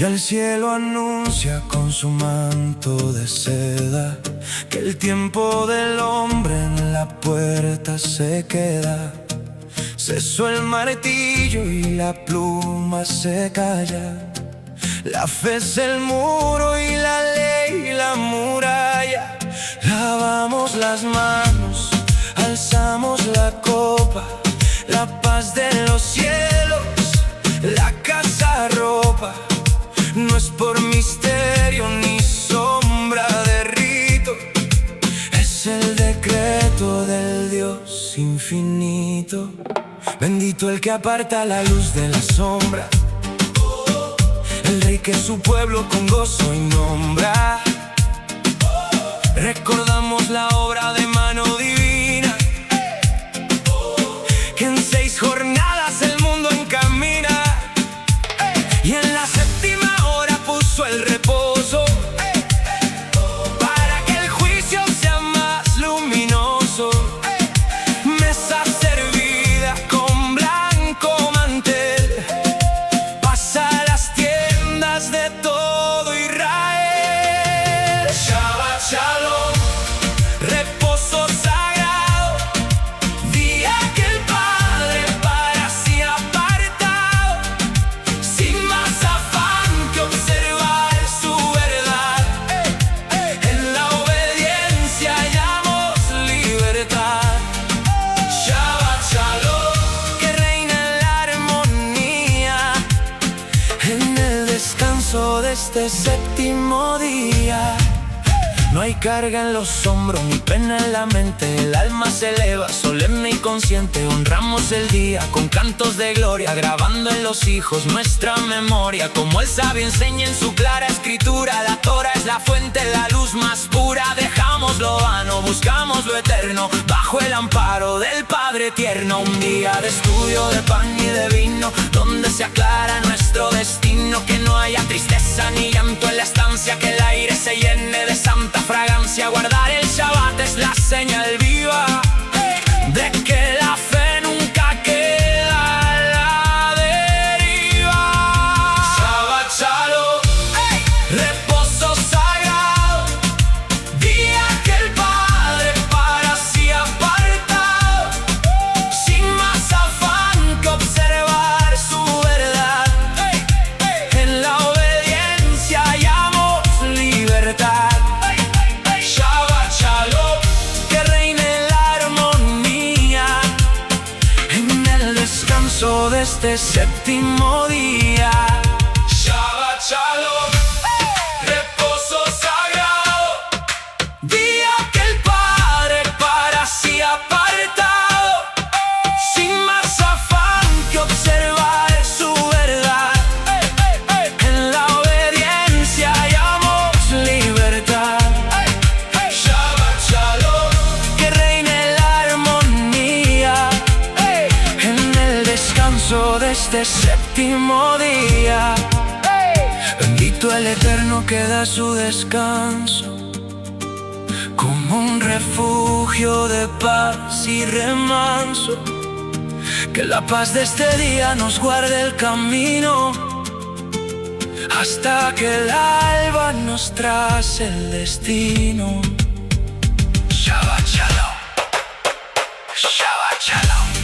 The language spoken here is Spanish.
Ya el cielo anuncia con su manto de seda que el tiempo del hombre en la puerta se queda. Cesó el martillo y la pluma se calla. La fe es el muro y la ley la muralla. Lavamos las manos, alzamos la copa. La paz de los cielos, la casa ropa. No es por misterio ni sombra de rito, es el decreto del Dios infinito. Bendito el que aparta la luz de la sombra, el rey que su pueblo con gozo nombra. Recordamos la obra de mano divina, que en 6 jornadas el mundo encamina, y en la séptima hora puso el reposo, para que el juicio sea más luminoso. Mesa servida con blanco mantel, pasa a las tiendas de todo Israel. Shabbat Shalom, reposo sagrado, día que el Padre para sí ha apartado, sin más afán que observar su verdad. En la obediencia hallamos libertad. Shabbat Shalom, que reina la armonía en el descanso de este séptimo día. No hay carga en los hombros ni pena en la mente, el alma se eleva solemne y consciente. Honramos el día con cantos de gloria, grabando en los hijos nuestra memoria. Como el sabio enseña en su clara escritura, la Torah es la fuente, la luz más pura. Dejamos lo vano, buscamos lo eterno, bajo el amparo del Padre tierno. Un día de estudio, de pan y de vino, donde se aclara nuestro destino. Que no haya tristeza ni llanto en la estancia, que el aire se llene de santa fragancia. Guardar el Shabbat es la señal viva de que la fe nunca queda a la deriva. Shabbat Shalom, reposo sagrado, día que el Padre para sí ha apartado, sin más afán que observar su verdad. En la obediencia hallamos libertad. Shabbat Shalom, que reine la armonía en el descanso de este séptimo día. Shabbat Shalom, reposo sagrado, día que el Padre para sí ha apartado, sin más afán que observar su verdad. En la obediencia hallamos libertad. Shabbat Shalom, que reine la armonía en el descanso de este séptimo día. Bendito el Eterno que da su descanso, como un refugio de paz y remanso. Que la paz de este día nos guarde el camino, hasta que el alba nos trace el destino. Shabbat Shalom, Shabbat Shalom.